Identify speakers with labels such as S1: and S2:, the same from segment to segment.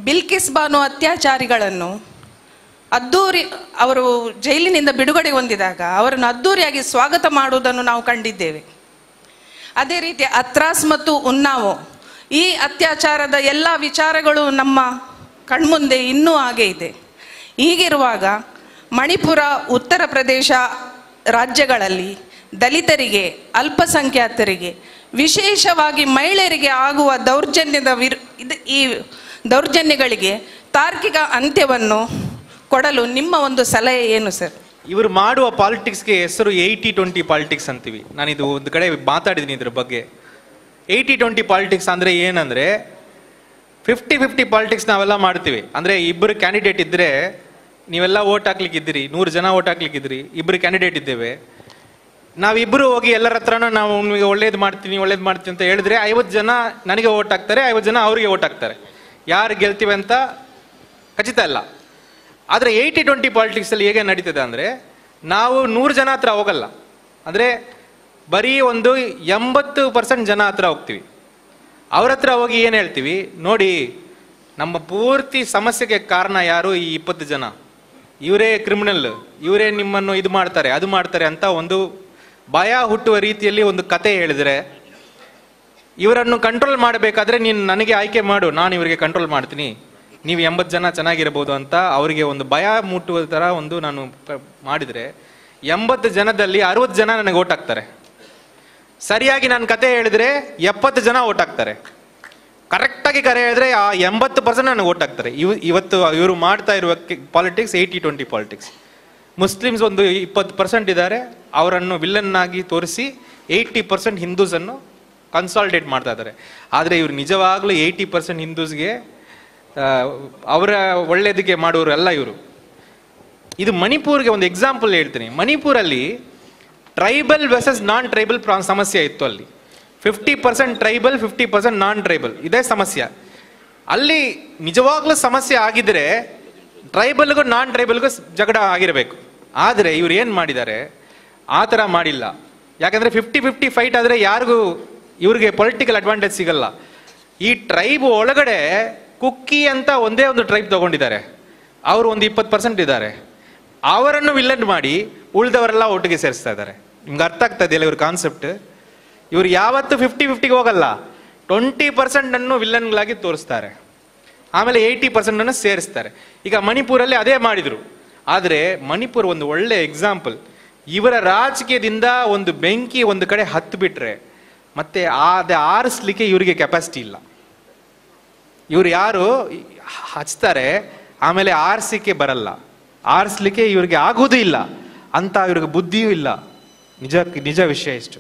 S1: ಬಿಲ್ಕಿಸ್ ಬಾನು ಅತ್ಯಾಚಾರಿಗಳನ್ನು ಅದ್ದೂರಿ ಅವರು ಜೈಲಿನಿಂದ ಬಿಡುಗಡೆ ಹೊಂದಿದಾಗ ಅವರನ್ನು ಅದ್ದೂರಿಯಾಗಿ ಸ್ವಾಗತ ಮಾಡುವುದನ್ನು ನಾವು ಕಂಡಿದ್ದೇವೆ. ಅದೇ ರೀತಿ ಅತ್ರಾಸ್ ಮತ್ತು ಉನ್ನಾವೋ ಈ ಅತ್ಯಾಚಾರದ ಎಲ್ಲ ವಿಚಾರಗಳು ನಮ್ಮ ಕಣ್ಮುಂದೆ ಇನ್ನೂ ಹಾಗೆ ಇದೆ. ಹೀಗಿರುವಾಗ ಮಣಿಪುರ, ಉತ್ತರ ಪ್ರದೇಶ ರಾಜ್ಯಗಳಲ್ಲಿ ದಲಿತರಿಗೆ, ಅಲ್ಪಸಂಖ್ಯಾತರಿಗೆ, ವಿಶೇಷವಾಗಿ ಮಹಿಳೆಯರಿಗೆ ಆಗುವ ಈ ದೌರ್ಜನ್ಯಗಳಿಗೆ ತಾರ್ಕಿಕ ಅಂತ್ಯವನ್ನು ಕೊಡಲು ನಿಮ್ಮ ಒಂದು ಸಲಹೆ ಏನು ಸರ್?
S2: ಇವರು ಮಾಡುವ ಪಾಲಿಟಿಕ್ಸ್ಗೆ ಹೆಸರು 80-20 ಪಾಲಿಟಿಕ್ಸ್ ಅಂತೀವಿ. ನಾನಿದು ಒಂದು ಕಡೆ ಮಾತಾಡಿದ್ದೀನಿ ಇದ್ರ ಬಗ್ಗೆ. 80-20 ಪಾಲಿಟಿಕ್ಸ್ ಅಂದರೆ ಏನಂದರೆ 50-50 ಪಾಲಿಟಿಕ್ಸ್ ನಾವೆಲ್ಲ ಮಾಡ್ತೀವಿ. ಅಂದರೆ ಇಬ್ಬರು ಕ್ಯಾಂಡಿಡೇಟ್ ಇದ್ದರೆ ನೀವೆಲ್ಲ ಓಟ್ ಹಾಕ್ಲಿಕ್ಕಿದ್ದೀರಿ, 100 ಜನ ಓಟ್ ಹಾಕ್ಲಿಕ್ಕಿದ್ದೀರಿ, ಇಬ್ಬರು ಕ್ಯಾಂಡಿಡೇಟ್ ಇದ್ದೇವೆ. ನಾವಿಬ್ಬರು ಹೋಗಿ ಎಲ್ಲರ ಹತ್ರನೂ ನಾವು ನಿಮಗೆ ಒಳ್ಳೇದು ಮಾಡ್ತೀನಿ ಅಂತ ಹೇಳಿದ್ರೆ 50 ಜನ ನನಗೆ ಓಟ್ ಹಾಕ್ತಾರೆ, 50 ಜನ ಅವರಿಗೆ ಓಟ್ ಹಾಕ್ತಾರೆ. ಯಾರು ಗೆಲ್ತೀವಿ ಅಂತ ಖಚಿತ ಇಲ್ಲ. ಆದರೆ 80-20 ಪಾಲಿಟಿಕ್ಸಲ್ಲಿ ಹೇಗೆ ನಡೀತದೆ ಅಂದರೆ ನಾವು 100 ಜನ ಹತ್ರ ಹೋಗಲ್ಲ, ಅಂದರೆ ಬರೀ ಒಂದು 80% ಜನ ಹತ್ರ ಹೋಗ್ತೀವಿ. ಅವ್ರ ಹತ್ರ ಹೋಗಿ ಏನು ಹೇಳ್ತೀವಿ, ನೋಡಿ ನಮ್ಮ ಪೂರ್ತಿ ಸಮಸ್ಯೆಗೆ ಕಾರಣ ಯಾರು, ಈ 20 ಜನ, ಇವರೇ ಕ್ರಿಮಿನಲ್, ಇವರೇ ನಿಮ್ಮನ್ನು ಇದು ಮಾಡ್ತಾರೆ ಅದು ಮಾಡ್ತಾರೆ ಅಂತ ಒಂದು ಭಯ ಹುಟ್ಟುವ ರೀತಿಯಲ್ಲಿ ಒಂದು ಕತೆ ಹೇಳಿದರೆ, ಇವರನ್ನು ಕಂಟ್ರೋಲ್ ಮಾಡಬೇಕಾದ್ರೆ ನೀನು ನನಗೆ ಆಯ್ಕೆ ಮಾಡು, ನಾನು ಇವರಿಗೆ ಕಂಟ್ರೋಲ್ ಮಾಡ್ತೀನಿ, ನೀವು 80 ಜನ ಚೆನ್ನಾಗಿರ್ಬೋದು ಅಂತ ಅವರಿಗೆ ಒಂದು ಭಯ ಮುಟ್ಟುವ ಥರ ಒಂದು ನಾನು ಮಾಡಿದರೆ 80 ಜನದಲ್ಲಿ 60 ಜನ ನನಗೆ ಓಟ್ ಹಾಕ್ತಾರೆ. ಸರಿಯಾಗಿ ನಾನು ಕತೆ ಹೇಳಿದ್ರೆ 70 ಜನ ಓಟ್ ಹಾಕ್ತಾರೆ. ಕರೆಕ್ಟಾಗಿ ಕರೆ ಹೇಳಿದ್ರೆ ಆ 80% ನನಗೆ ಓಟ್ ಹಾಕ್ತಾರೆ. ಇವತ್ತು ಇವರು ಮಾಡ್ತಾ ಇರುವ ಪಾಲಿಟಿಕ್ಸ್ 80-20 ಪಾಲಿಟಿಕ್ಸ್. ಮುಸ್ಲಿಮ್ಸ್ ಒಂದು 20% ಇದ್ದಾರೆ, ಅವರನ್ನು ವಿಲ್ಲನ್ನಾಗಿ ತೋರಿಸಿ 80% ಹಿಂದೂಸನ್ನು ಕನ್ಸಾಲ್ಟೇಟ್ ಮಾಡ್ತಾ ಇದ್ದಾರೆ. ಆದರೆ ಇವರು ನಿಜವಾಗ್ಲೂ 80% ಹಿಂದೂಸ್ಗೆ ಅವರ ಒಳ್ಳೆಯದಕ್ಕೆ ಮಾಡೋರು ಅಲ್ಲ ಇವರು. ಇದು ಮಣಿಪುರ್ಗೆ ಒಂದು ಎಕ್ಸಾಂಪಲ್ ಹೇಳ್ತೀನಿ. ಮಣಿಪುರಲ್ಲಿ ಟ್ರೈಬಲ್ ವರ್ಸಸ್ ನಾನ್ ಟ್ರೈಬಲ್ ಸಮಸ್ಯೆ ಇತ್ತು. ಅಲ್ಲಿ 50% ಟ್ರೈಬಲ್, 50% ನಾನ್ ಟ್ರೈಬಲ್, ಇದೇ ಸಮಸ್ಯೆ. ಅಲ್ಲಿ ನಿಜವಾಗ್ಲೂ ಸಮಸ್ಯೆ ಆಗಿದ್ರೆ ಟ್ರೈಬಲ್ಗೂ ನಾನ್ ಟ್ರೈಬಲ್ಗೂ ಜಗಳ ಆಗಿರಬೇಕು. ಆದರೆ ಇವ್ರು ಏನು ಮಾಡಿದ್ದಾರೆ, ಆ ಥರ ಮಾಡಿಲ್ಲ. ಯಾಕಂದರೆ 50-50 ಫೈಟ್ ಆದರೆ ಯಾರಿಗೂ ಇವ್ರಿಗೆ ಪೊಲಿಟಿಕಲ್ ಅಡ್ವಾಂಟೇಜ್ ಸಿಗಲ್ಲ. ಈ ಟ್ರೈಬ್ ಒಳಗಡೆ ಕುಕ್ಕಿ ಅಂತ ಒಂದೇ ಒಂದು ಟ್ರೈಬ್ ತಗೊಂಡಿದ್ದಾರೆ, ಅವರು ಒಂದು 20% ಇದ್ದಾರೆ. ಅವರನ್ನು ವಿಲ್ಲನ್ ಮಾಡಿ ಉಳಿದವರೆಲ್ಲ ಒಟ್ಟಿಗೆ ಸೇರಿಸ್ತಾ ಇದ್ದಾರೆ. ನಿಮ್ಗೆ ಅರ್ಥ ಆಗ್ತಾ ಇದೆಯಲ್ಲ ಇವ್ರ ಕಾನ್ಸೆಪ್ಟ್? ಇವ್ರು ಯಾವತ್ತು 50-50 ಹೋಗಲ್ಲ, 20% ವಿಲ್ಲನ್ಗಳಾಗಿ ತೋರಿಸ್ತಾರೆ, ಆಮೇಲೆ 80% ಸೇರಿಸ್ತಾರೆ. ಈಗ ಮಣಿಪುರಲ್ಲಿ ಅದೇ ಮಾಡಿದರು. ಆದರೆ ಮಣಿಪುರ ಒಂದು ಒಳ್ಳೆ ಎಕ್ಸಾಂಪಲ್. ಇವರ ರಾಜಕೀಯದಿಂದ ಒಂದು ಬೆಂಕಿ ಒಂದು ಕಡೆ ಹತ್ತು ಬಿಟ್ರೆ ಮತ್ತೆ ಅದೇ ಆರಿಸ್ಲಿಕ್ಕೆ ಇವರಿಗೆ ಕೆಪಾಸಿಟಿ ಇಲ್ಲ. ಇವ್ರು ಯಾರು ಹಚ್ತಾರೆ, ಆಮೇಲೆ ಆರಿಸಲಿಕ್ಕೆ ಆರಿಸ್ಲಿಕ್ಕೆ ಇವ್ರಿಗೆ ಆಗೋದು ಇಲ್ಲ ಅಂತ ಇವ್ರಿಗೆ ಬುದ್ಧಿಯೂ ಇಲ್ಲ. ನಿಜ ವಿಷಯ ಇಷ್ಟು.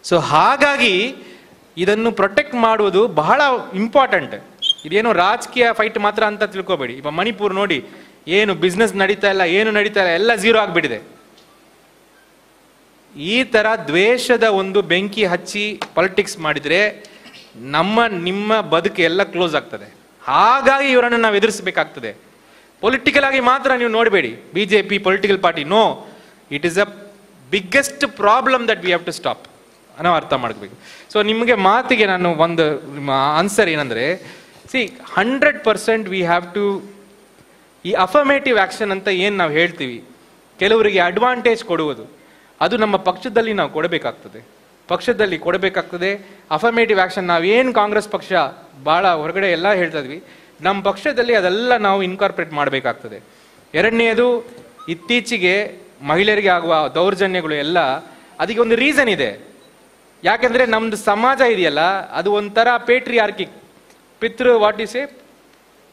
S2: ಸೊ ಹಾಗಾಗಿ ಇದನ್ನು ಪ್ರೊಟೆಕ್ಟ್ ಮಾಡುವುದು ಬಹಳ ಇಂಪಾರ್ಟೆಂಟ್. ಇದೇನು ರಾಜಕೀಯ ಫೈಟ್ ಮಾತ್ರ ಅಂತ ತಿಳ್ಕೊಬೇಡಿ. ಈಗ ಮಣಿಪುರ್ ನೋಡಿ, ಏನು ಬಿಸ್ನೆಸ್ ನಡೀತಾ ಇಲ್ಲ, ಏನು ನಡೀತಾ ಇಲ್ಲ, ಎಲ್ಲ ಝೀರೋ ಆಗಿಬಿಟ್ಟಿದೆ. ಈ ಥರ ದ್ವೇಷದ ಒಂದು ಬೆಂಕಿ ಹಚ್ಚಿ ಪಾಲಿಟಿಕ್ಸ್ ಮಾಡಿದರೆ ನಿಮ್ಮ ಬದುಕು ಎಲ್ಲ ಕ್ಲೋಸ್ ಆಗ್ತದೆ. ಹಾಗಾಗಿ ಇವರನ್ನು ನಾವು ಎದುರಿಸಬೇಕಾಗ್ತದೆ. ಪೊಲಿಟಿಕಲ್ ಆಗಿ ಮಾತ್ರ ನೀವು ನೋಡಬೇಡಿ. BJP political party, no, it is a biggest problem that we have to stop. ನಾವು ಅರ್ಥ ಮಾಡಬೇಕು. ಸೊ ನಿಮಗೆ ಮಾತಿಗೆ ನಾನು ಒಂದು ಆನ್ಸರ್ ಏನಂದರೆ, 100% ವಿ ಹ್ಯಾವ್ ಟು, ಈ ಅಫರ್ಮೇಟಿವ್ ಆ್ಯಕ್ಷನ್ ಅಂತ ಏನು ನಾವು ಹೇಳ್ತೀವಿ, ಕೆಲವರಿಗೆ ಅಡ್ವಾಂಟೇಜ್ ಕೊಡುವುದು, ಅದು ನಮ್ಮ ಪಕ್ಷದಲ್ಲಿ ನಾವು ಕೊಡಬೇಕಾಗ್ತದೆ. ಅಫರ್ಮೇಟಿವ್ ಆ್ಯಕ್ಷನ್ ನಾವೇನು ಕಾಂಗ್ರೆಸ್ ಪಕ್ಷ ಭಾಳ ಹೊರಗಡೆ ಎಲ್ಲ ಹೇಳ್ತಾ ಇದ್ವಿ, ನಮ್ಮ ಪಕ್ಷದಲ್ಲಿ ಅದೆಲ್ಲ ನಾವು ಇನ್ಕಾರ್ಪೊರೇಟ್ ಮಾಡಬೇಕಾಗ್ತದೆ. ಎರಡನೆಯದು, ಇತ್ತೀಚೆಗೆ ಮಹಿಳೆಯರಿಗೆ ಆಗುವ ದೌರ್ಜನ್ಯಗಳು ಎಲ್ಲ, ಅದಕ್ಕೆ ಒಂದು ರೀಸನ್ ಇದೆ. ಯಾಕೆಂದರೆ ನಮ್ಮದು ಸಮಾಜ ಇದೆಯಲ್ಲ, ಅದು ಒಂಥರ ಪೇಟ್ರಿಯಾರ್ಕಿಕ್,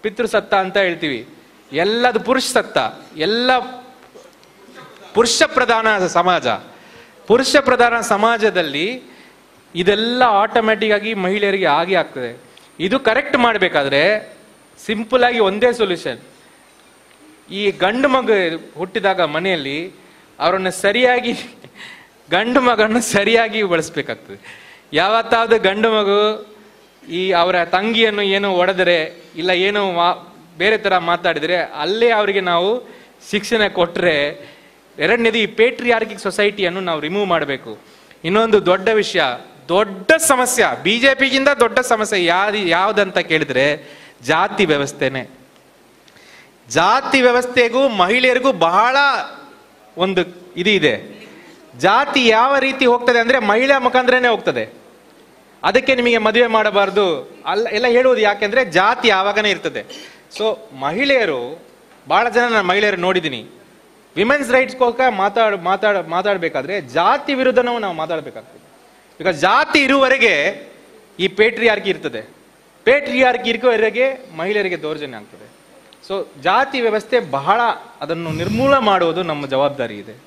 S2: ಪಿತೃಸತ್ತ ಅಂತ ಹೇಳ್ತೀವಿ. ಎಲ್ಲದು ಪುರುಷ ಸತ್ತ, ಎಲ್ಲ ಪುರುಷ ಪ್ರಧಾನ ಸಮಾಜದಲ್ಲಿ ಇದೆಲ್ಲ ಆಟೋಮ್ಯಾಟಿಕ್ ಆಗಿ ಮಹಿಳೆಯರಿಗೆ ಆಗ್ತದೆ. ಇದು ಕರೆಕ್ಟ್ ಮಾಡಬೇಕಾದ್ರೆ ಸಿಂಪಲ್ ಆಗಿ ಒಂದೇ ಸೊಲ್ಯೂಷನ್. ಈ ಗಂಡು ಮಗು ಹುಟ್ಟಿದಾಗ ಮನೆಯಲ್ಲಿ ಅವರನ್ನು ಗಂಡು ಮಗನ್ನು ಸರಿಯಾಗಿ ಬಳಸಬೇಕಾಗ್ತದೆ. ಯಾವತ್ತಾவது ಗಂಡು ಮಗು ಈ ಅವರ ತಂಗಿಯನ್ನು ಏನೋ ಹೊಡೆದರೆ ಇಲ್ಲ ಏನೋ ಬೇರೆ ಥರ ಮಾತಾಡಿದರೆ ಅಲ್ಲೇ ಅವರಿಗೆ ನಾವು ಶಿಕ್ಷಣ ಕೊಟ್ಟರೆ, ಎರಡನೇದು ಈ ಪೇಟ್ರಿಯಾರ್ಕಿಕ್ ಸೊಸೈಟಿಯನ್ನು ನಾವು ರಿಮೂವ್ ಮಾಡಬೇಕು. ಇನ್ನೊಂದು ದೊಡ್ಡ ವಿಷಯ, ದೊಡ್ಡ ಸಮಸ್ಯೆ, BJPಗಿಂತ ದೊಡ್ಡ ಸಮಸ್ಯೆ ಯಾವುದಂತ ಕೇಳಿದ್ರೆ ಜಾತಿ ವ್ಯವಸ್ಥೆನೆ. ಜಾತಿ ವ್ಯವಸ್ಥೆಗೂ ಮಹಿಳೆಯರಿಗೂ ಬಹಳ ಒಂದು ಇದು ಇದೆ. ಜಾತಿ ಯಾವ ರೀತಿ ಹೋಗ್ತದೆ ಅಂದ್ರೆ ಮಹಿಳಾ ಮುಖಾಂತರನೇ ಹೋಗ್ತದೆ. ಅದಕ್ಕೆ ನಿಮಗೆ ಮದುವೆ ಮಾಡಬಾರ್ದು ಎಲ್ಲ ಹೇಳುವುದು ಯಾಕೆಂದ್ರೆ ಜಾತಿ ಆವಾಗನೇ ಇರ್ತದೆ. ಸೊ ಮಹಿಳೆಯರು, ಬಹಳ ಜನ ನಾನು ಮಹಿಳೆಯರು ನೋಡಿದ್ದೀನಿ, ವಿಮೆನ್ಸ್ ರೈಟ್ಸ್ಗೋಸ್ಕರ ಮಾತಾಡಬೇಕಾದ್ರೆ ಜಾತಿ ವಿರುದ್ಧನೂ ನಾವು ಮಾತಾಡಬೇಕಾಗ್ತದೆ. ಬಿಕಾಸ್ ಜಾತಿ ಇರುವವರೆಗೆ ಈ ಪೇಟ್ರಿಯಾರ್ಕಿ ಇರ್ತದೆ, ಪೇಟ್ರಿಯಾರ್ಕಿ ಇರುವವರೆಗೆ ಮಹಿಳೆಯರಿಗೆ ದೌರ್ಜನ್ಯ ಆಗ್ತದೆ. ಸೊ ಜಾತಿ ವ್ಯವಸ್ಥೆ ಬಹಳ, ಅದನ್ನು ನಿರ್ಮೂಲ ಮಾಡುವುದು ನಮ್ಮ ಜವಾಬ್ದಾರಿ ಇದೆ.